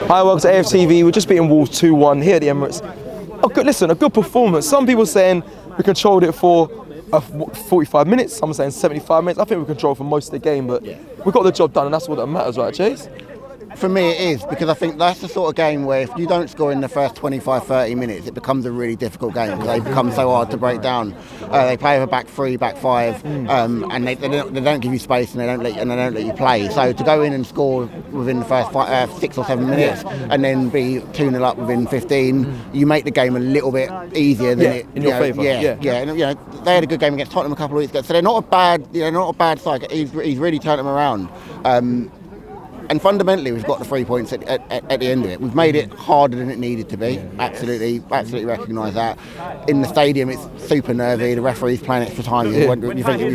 Hi, welcome to AFTV. We're just beating Wolves 2-1 here at the Emirates. A good performance. Some people saying we controlled it for 45 minutes. Some are saying 75 minutes. I think we controlled for most of the game, but we got the job done, and that's all that matters, right, Chase? For me it is, because I think that's the sort of game where if you don't score in the first 25-30 minutes, it becomes a really difficult game because they become so hard to break down. They play with a back three, back five, and they don't give you space and they don't let you play. So to go in and score within the first 6 or 7 minutes and then be 2-0 up within 15, you make the game a little bit easier than it in your favour. And they had a good game against Tottenham a couple of weeks ago, so they're not a bad side. He's really turned them around. And fundamentally, we've got the 3 points at the end of it. We've made it harder than it needed to be. Absolutely recognise that. In the stadium, it's super nervy. The referee's playing extra time. You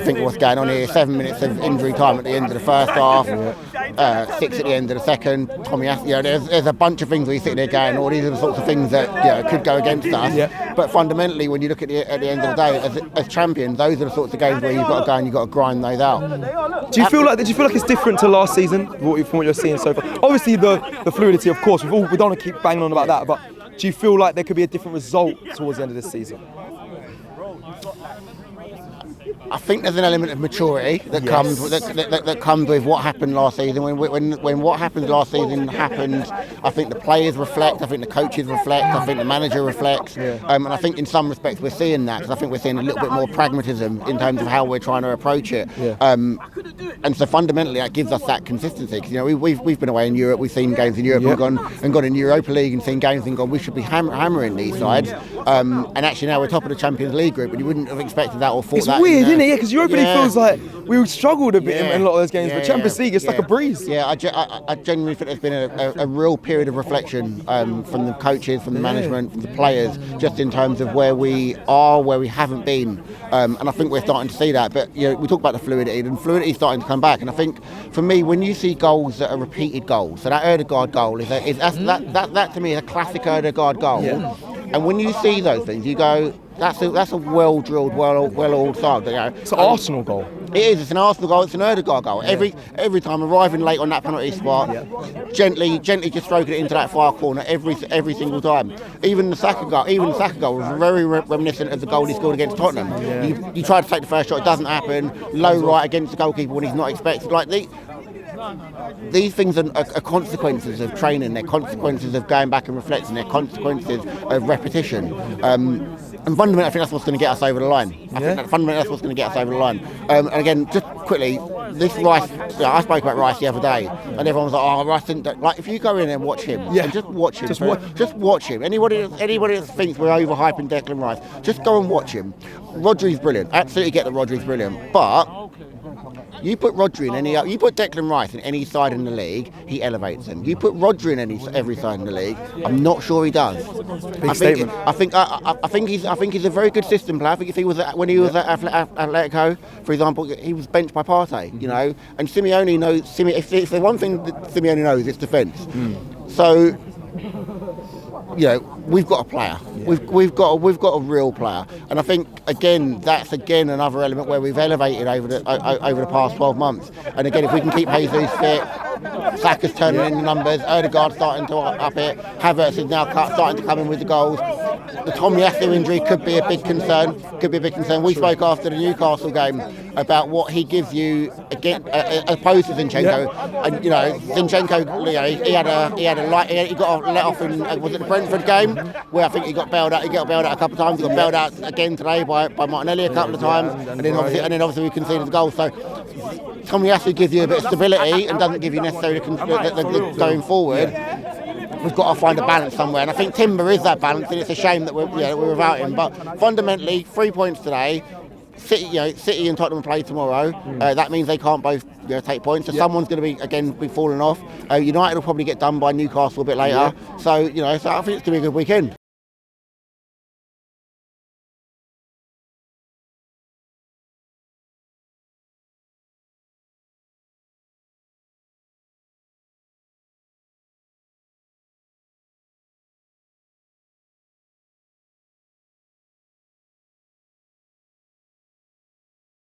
think what's going on here? 7 minutes of injury time at the end of the first half. 6 at the end of the second. Tommy, there's a bunch of things where you sit there going, "Oh, these are the sorts of things that could go against us." But fundamentally, when you look at the end of the day, as champions, those are the sorts of games where you've got to go and you've got to grind those out. Did you feel like it's different to last season from what you're seeing so far? Obviously, the fluidity, of course. We don't want to keep banging on about that, but do you feel like there could be a different result towards the end of this season? I think there's an element of maturity that comes with what happened last season. When what happened last season happened, I think the players reflect, I think the coaches reflect, I think the manager reflects, and I think in some respects we're seeing that, because I think we're seeing a little bit more pragmatism in terms of how we're trying to approach it. And so fundamentally that gives us that consistency, because we've been away in Europe, we've seen games in Europe, and gone in Europa League and seen games and gone, we should be hammering these sides, and actually now we're top of the Champions League group, and you wouldn't have expected that or thought it's that. It's weird, isn't it? Yeah, because Europa League feels like we struggled a bit in a lot of those games, but Champions League, it's like a breeze. Yeah, I genuinely think there's been a real period of reflection from the coaches, from the management, from the players, just in terms of where we are, where we haven't been, and I think we're starting to see that. But we talk about the fluidity, and fluidity is starting to come back. And I think for me, when you see goals that are repeated goals, so that Ødegaard goal that to me is a classic Ødegaard goal. And when you see those things, you go, that's a well-drilled, well-oiled side. It's an Arsenal goal. It is. It's an Arsenal goal. It's an Ødegaard goal. Every time arriving late on that penalty spot, gently just stroking it into that far corner every single time. Even the Saka goal was very reminiscent of the goal he scored against Tottenham. You try to take the first shot, it doesn't happen. Low right against the goalkeeper when he's not expected. These things are consequences of training. They're consequences of going back and reflecting. They're consequences of repetition. And fundamentally, I think that's what's going to get us over the line. And again, just quickly, this Rice, I spoke about Rice the other day, and everyone was like, "Oh, Rice didn't." Like, if you go in and watch him, and just watch him, just watch him. Anybody that thinks we're overhyping Declan Rice, just go and watch him. Rodri's brilliant. Absolutely get that Rodri's brilliant, but you put Declan Rice in any side in the league, he elevates them. You put Rodri in every side in the league, I'm not sure he does. Big statement. I think he's a very good system player. I think if he was when he was at Atletico, for example, he was benched by Partey, and Simeone knows. If there's one thing that Simeone knows, it's defence. So, we've got a player. We've got a real player, and I think that's another element where we've elevated over the past 12 months. And again, if we can keep Jesus fit, Saka's turning in the numbers, Ødegaard's starting to up it, Havertz is now starting to come in with the goals. The Tomiyasu injury could be a big concern. We spoke after the Newcastle game about what he gives you opposed to Zinchenko, and Zinchenko, he got let off in was it the Brentford game where I think he got bailed out. He got bailed out a couple of times. He got bailed out again today by Martinelli a couple of times, and then obviously we conceded the goal. So Tomiyasu gives you a bit of stability and doesn't give you necessarily the going forward. We've got to find a balance somewhere, and I think Timber is that balance, and it's a shame that we're without him. But fundamentally, 3 points today. City and Tottenham play tomorrow. That means they can't both take points. So someone's going to be falling off. United will probably get done by Newcastle a bit later. So I think it's going to be a good weekend.